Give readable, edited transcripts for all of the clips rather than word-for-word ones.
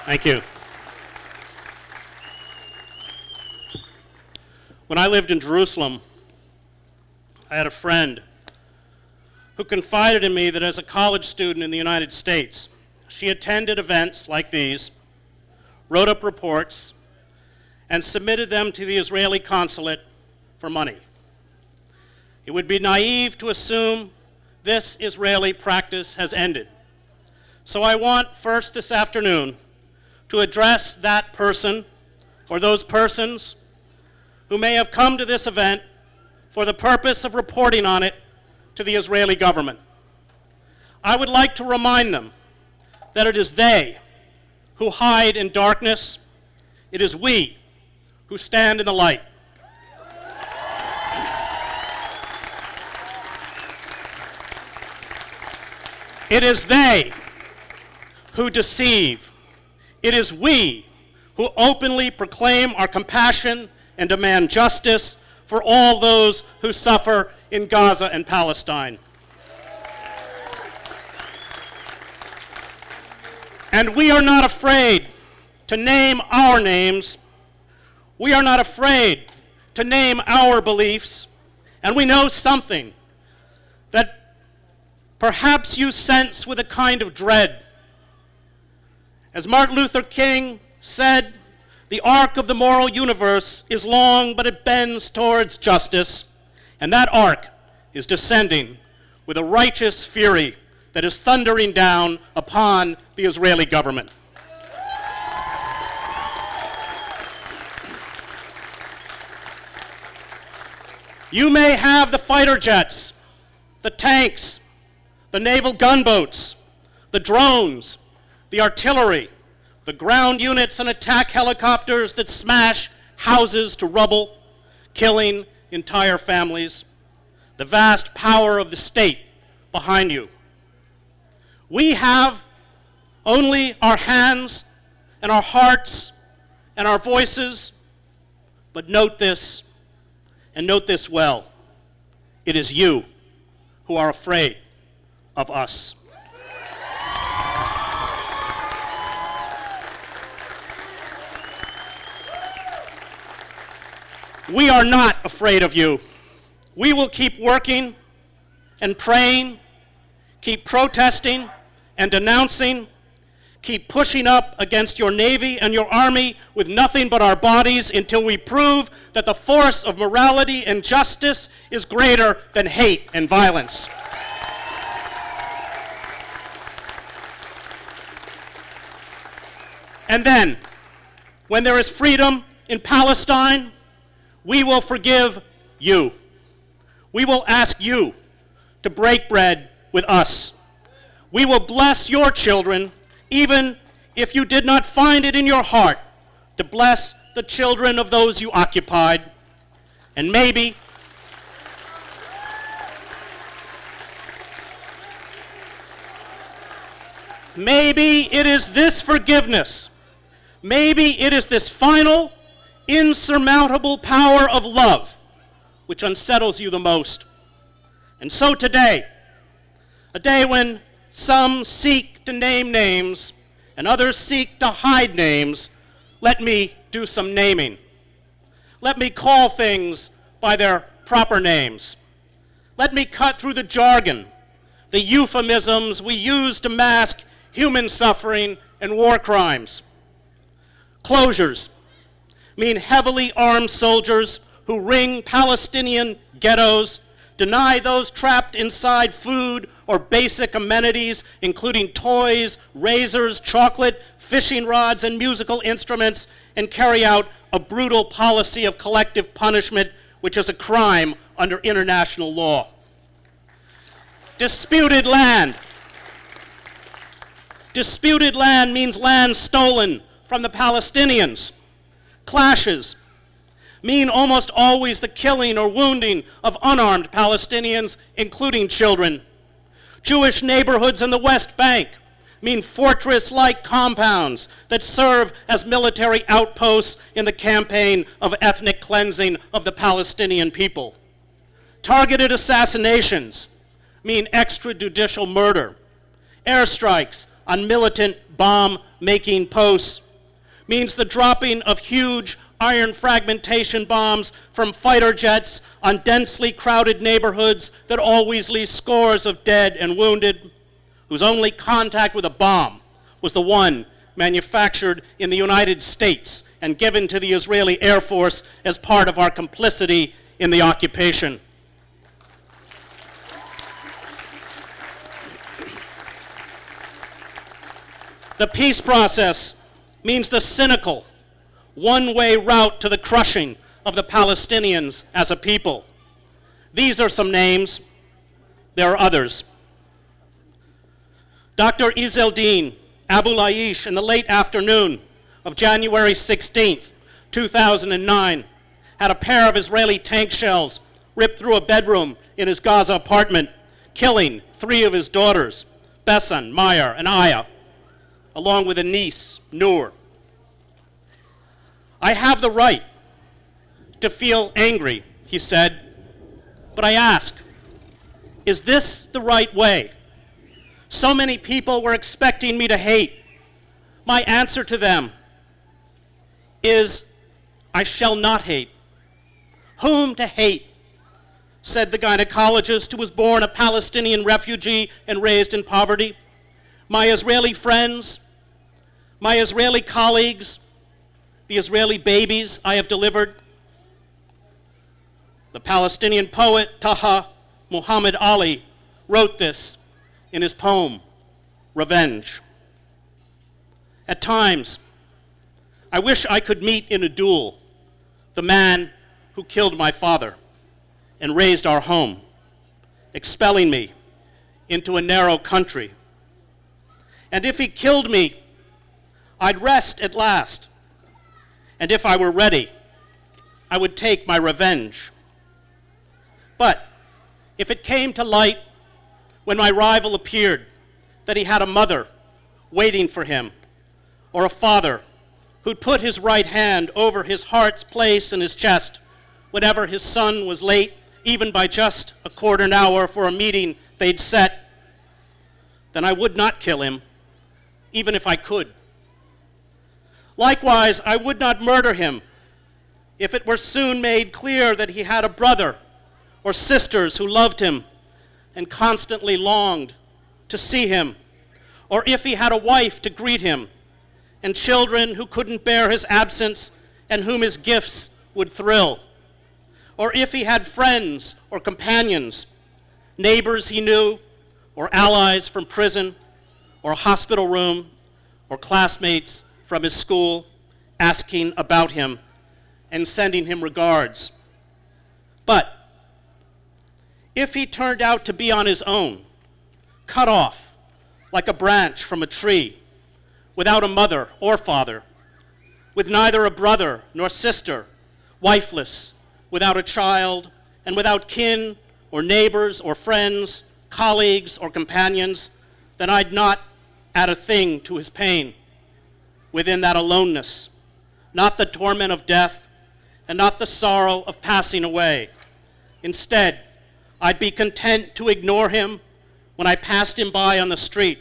Thank you. When I lived in Jerusalem, I had a friend who confided in me that as a college student in the United States, she attended events like these, wrote up reports, and submitted them to the Israeli consulate for money. It would be naive to assume this Israeli practice has ended. So I want first this afternoon to address that person or those persons who may have come to this event for the purpose of reporting on it to the Israeli government. I would like to remind them that it is they who hide in darkness. It is we who stand in the light. It is they who deceive. It is we who openly proclaim our compassion and demand justice for all those who suffer in Gaza and Palestine. And we are not afraid to name our names. We are not afraid to name our beliefs. And we know something that perhaps you sense with a kind of dread. As Martin Luther King said, the arc of the moral universe is long, but it bends towards justice. And that arc is descending with a righteous fury that is thundering down upon the Israeli government. You may have the fighter jets, the tanks, the naval gunboats, the drones, the artillery, the ground units and attack helicopters that smash houses to rubble, killing entire families, the vast power of the state behind you. We have only our hands and our hearts and our voices, but note this, and note this well. It is you who are afraid of us. We are not afraid of you. We will keep working and praying, keep protesting and denouncing, keep pushing up against your Navy and your Army with nothing but our bodies until we prove that the force of morality and justice is greater than hate and violence. And then, when there is freedom in Palestine, we will forgive you. We will ask you to break bread with us. We will bless your children, even if you did not find it in your heart to bless the children of those you occupied. And maybe it is this forgiveness. Maybe it is this final, insurmountable power of love which unsettles you the most. And so today, a day when some seek to name names and others seek to hide names, let me do some naming. Let me call things by their proper names. Let me cut through the jargon, the euphemisms we use to mask human suffering and war crimes. Closures mean heavily armed soldiers who ring Palestinian ghettos, deny those trapped inside food or basic amenities, including toys, razors, chocolate, fishing rods, and musical instruments, and carry out a brutal policy of collective punishment, which is a crime under international law. Disputed land. Disputed land means land stolen from the Palestinians. Clashes mean almost always the killing or wounding of unarmed Palestinians, including children. Jewish neighborhoods in the West Bank mean fortress-like compounds that serve as military outposts in the campaign of ethnic cleansing of the Palestinian people. Targeted assassinations mean extrajudicial murder. Airstrikes on militant bomb-making posts, means the dropping of huge iron fragmentation bombs from fighter jets on densely crowded neighborhoods that always leave scores of dead and wounded, whose only contact with a bomb was the one manufactured in the United States and given to the Israeli Air Force as part of our complicity in the occupation. The peace process means the cynical, one-way route to the crushing of the Palestinians as a people. These are some names. There are others. Dr. Izzeldin Abu Laish, in the late afternoon of January 16th, 2009, had a pair of Israeli tank shells ripped through a bedroom in his Gaza apartment, killing 3 of his daughters, Bessan, Meyer, and Aya, along with a niece, Noor. I have the right to feel angry, he said, but I ask, is this the right way? So many people were expecting me to hate. My answer to them is, I shall not hate. Whom to hate? Said the gynecologist who was born a Palestinian refugee and raised in poverty. My Israeli friends, my Israeli colleagues, the Israeli babies I have delivered. The Palestinian poet Taha Muhammad Ali wrote this in his poem, Revenge. At times, I wish I could meet in a duel the man who killed my father and raised our home, expelling me into a narrow country. And if he killed me, I'd rest at last. And if I were ready, I would take my revenge. But if it came to light when my rival appeared that he had a mother waiting for him, or a father who'd put his right hand over his heart's place in his chest whenever his son was late, even by just a quarter an hour for a meeting they'd set, then I would not kill him, even if I could. Likewise, I would not murder him if it were soon made clear that he had a brother or sisters who loved him and constantly longed to see him, or if he had a wife to greet him and children who couldn't bear his absence and whom his gifts would thrill, or if he had friends or companions, neighbors he knew, or allies from prison or hospital room, or classmates from his school asking about him and sending him regards. But if he turned out to be on his own, cut off like a branch from a tree, without a mother or father, with neither a brother nor sister, wifeless, without a child, and without kin or neighbors or friends, colleagues or companions, then I'd not add a thing to his pain within that aloneness, not the torment of death and not the sorrow of passing away. Instead, I'd be content to ignore him when I passed him by on the street,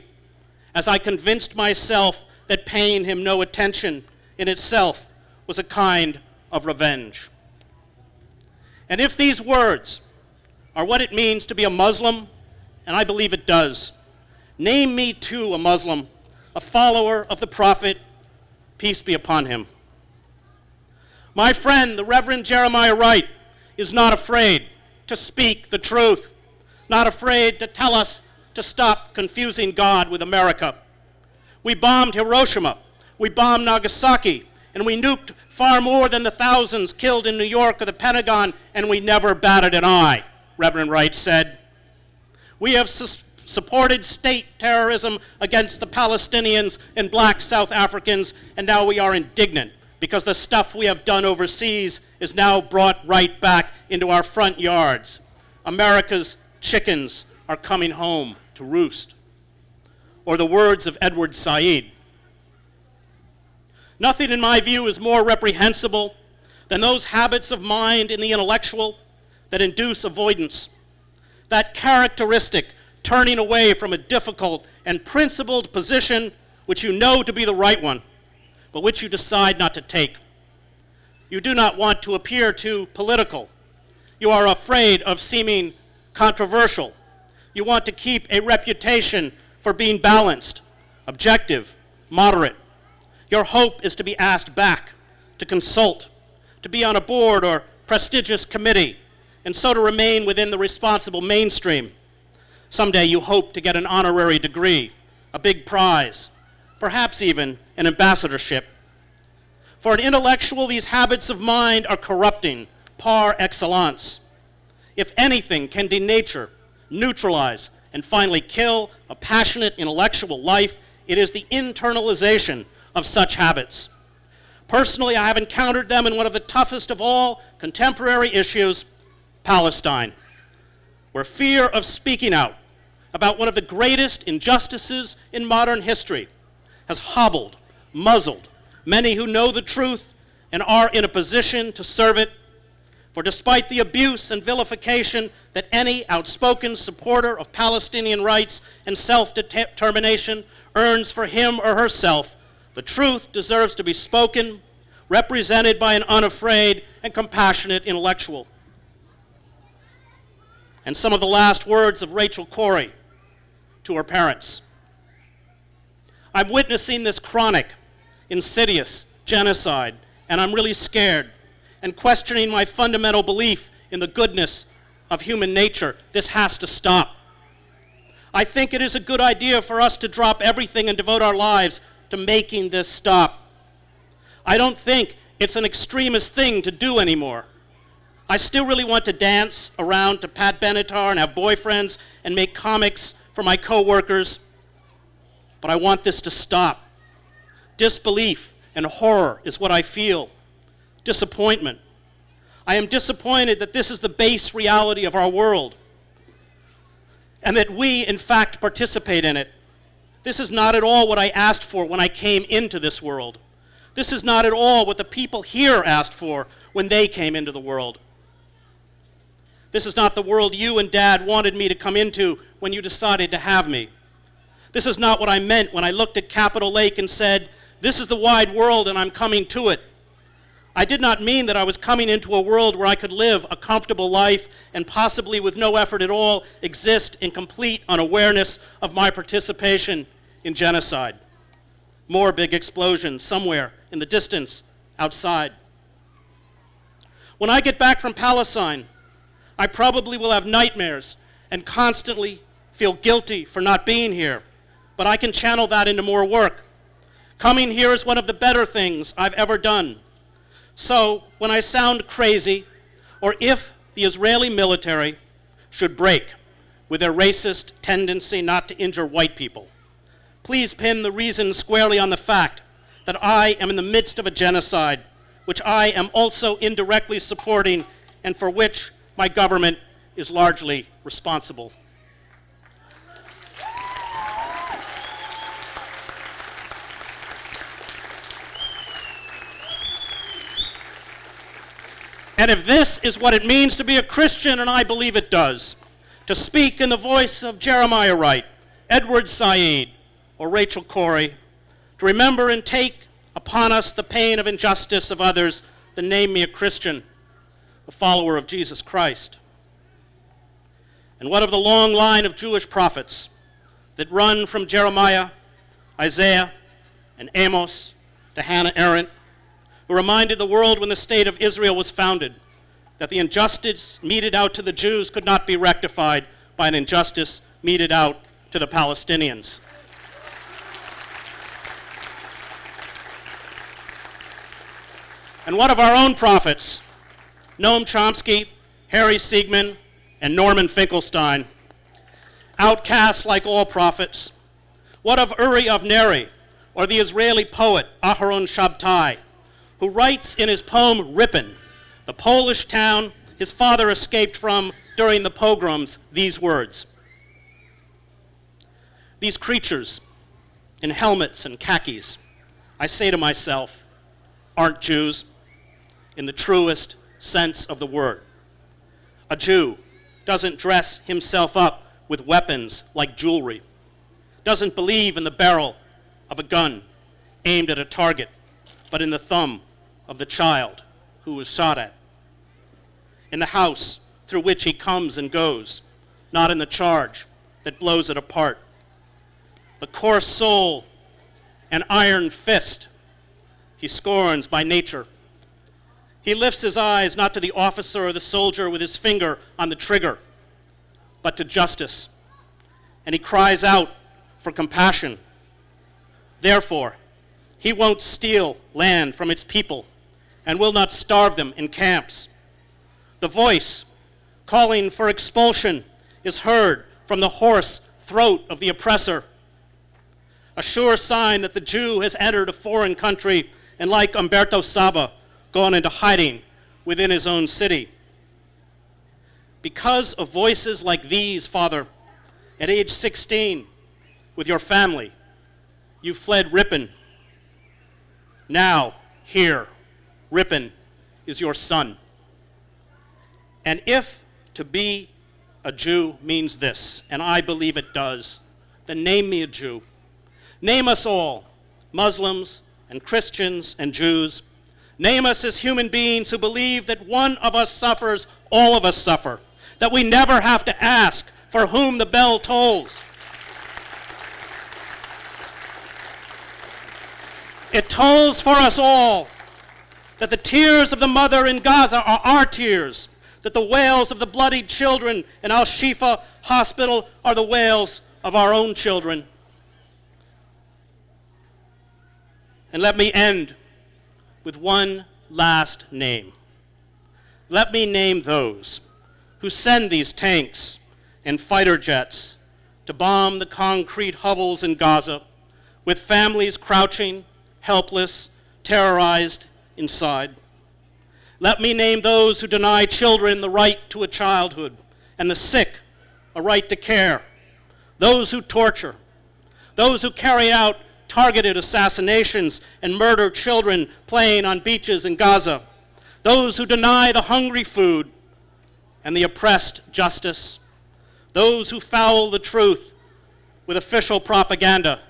as I convinced myself that paying him no attention in itself was a kind of revenge. And if these words are what it means to be a Muslim, and I believe it does, name me too a Muslim, a follower of the Prophet, peace be upon him. My friend, the Reverend Jeremiah Wright, is not afraid to speak the truth, not afraid to tell us to stop confusing God with America. We bombed Hiroshima, we bombed Nagasaki, and we nuked far more than the thousands killed in New York or the Pentagon, and we never batted an eye, Reverend Wright said. We have supported state terrorism against the Palestinians and black South Africans, and now we are indignant because the stuff we have done overseas is now brought right back into our front yards. America's chickens are coming home to roost. Or the words of Edward Said. Nothing, in my view, is more reprehensible than those habits of mind in the intellectual that induce avoidance. That characteristic turning away from a difficult and principled position which you know to be the right one, but which you decide not to take. You do not want to appear too political. You are afraid of seeming controversial. You want to keep a reputation for being balanced, objective, moderate. Your hope is to be asked back, to consult, to be on a board or prestigious committee, and so to remain within the responsible mainstream. Someday you hope to get an honorary degree, a big prize, perhaps even an ambassadorship. For an intellectual, these habits of mind are corrupting par excellence. If anything can denature, neutralize, and finally kill a passionate intellectual life, it is the internalization of such habits. Personally, I have encountered them in one of the toughest of all contemporary issues, Palestine, where fear of speaking out about one of the greatest injustices in modern history has hobbled, muzzled many who know the truth and are in a position to serve it. For despite the abuse and vilification that any outspoken supporter of Palestinian rights and self-determination earns for him or herself, the truth deserves to be spoken, represented by an unafraid and compassionate intellectual. And some of the last words of Rachel Corrie to her parents. I'm witnessing this chronic, insidious genocide, and I'm really scared and questioning my fundamental belief in the goodness of human nature. This has to stop. I think it is a good idea for us to drop everything and devote our lives to making this stop. I don't think it's an extremist thing to do anymore. I still really want to dance around to Pat Benatar and have boyfriends and make comics for my coworkers, but I want this to stop. Disbelief and horror is what I feel. Disappointment. I am disappointed that this is the base reality of our world and that we, in fact, participate in it. This is not at all what I asked for when I came into this world. This is not at all what the people here asked for when they came into the world. This is not the world you and Dad wanted me to come into when you decided to have me. This is not what I meant when I looked at Capitol Lake and said, "This is the wide world and I'm coming to it." I did not mean that I was coming into a world where I could live a comfortable life and possibly with no effort at all exist in complete unawareness of my participation in genocide. More big explosions somewhere in the distance outside. When I get back from Palestine, I probably will have nightmares and constantly feel guilty for not being here, but I can channel that into more work. Coming here is one of the better things I've ever done. So when I sound crazy, or if the Israeli military should break with their racist tendency not to injure white people, please pin the reason squarely on the fact that I am in the midst of a genocide, which I am also indirectly supporting and for which my government is largely responsible. And if this is what it means to be a Christian, and I believe it does, to speak in the voice of Jeremiah Wright, Edward Said, or Rachel Corrie, to remember and take upon us the pain of injustice of others, then name me a Christian, a follower of Jesus Christ. And what of the long line of Jewish prophets that run from Jeremiah, Isaiah, and Amos to Hannah Arendt, who reminded the world when the state of Israel was founded that the injustice meted out to the Jews could not be rectified by an injustice meted out to the Palestinians. And what of our own prophets, Noam Chomsky, Harry Siegman, and Norman Finkelstein, outcasts like all prophets? What of Uri of Neri, or the Israeli poet Aharon Shabtai, who writes in his poem Ripon, the Polish town his father escaped from during the pogroms, these words: "These creatures in helmets and khakis, I say to myself, aren't Jews in the truest sense of the word. A Jew doesn't dress himself up with weapons like jewelry, doesn't believe in the barrel of a gun aimed at a target, but in the thumb of the child who was shot at. In the house through which he comes and goes, not in the charge that blows it apart. The coarse soul and iron fist he scorns by nature. He lifts his eyes not to the officer or the soldier with his finger on the trigger, but to justice. And he cries out for compassion. Therefore, he won't steal land from its people and will not starve them in camps. The voice calling for expulsion is heard from the hoarse throat of the oppressor, a sure sign that the Jew has entered a foreign country and, like Umberto Saba, gone into hiding within his own city. Because of voices like these, Father, at age 16, with your family, you fled Ripon. Now, here, Ripon is your son. And if to be a Jew means this, and I believe it does, then name me a Jew. Name us all, Muslims and Christians and Jews. Name us as human beings who believe that one of us suffers, all of us suffer, that we never have to ask for whom the bell tolls. It tolls for us all, that the tears of the mother in Gaza are our tears, that the wails of the bloodied children in Al-Shifa Hospital are the wails of our own children. And let me end with one last name. Let me name those who send these tanks and fighter jets to bomb the concrete hovels in Gaza, with families crouching, helpless, terrorized inside. Let me name those who deny children the right to a childhood and the sick a right to care, those who torture, those who carry out targeted assassinations and murder children playing on beaches in Gaza, those who deny the hungry food and the oppressed justice, those who foul the truth with official propaganda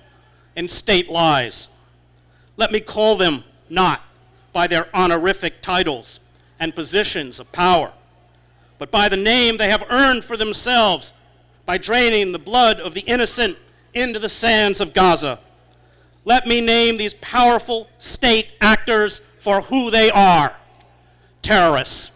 and state lies. Let me call them not by their honorific titles and positions of power, but by the name they have earned for themselves by draining the blood of the innocent into the sands of Gaza. Let me name these powerful state actors for who they are: terrorists.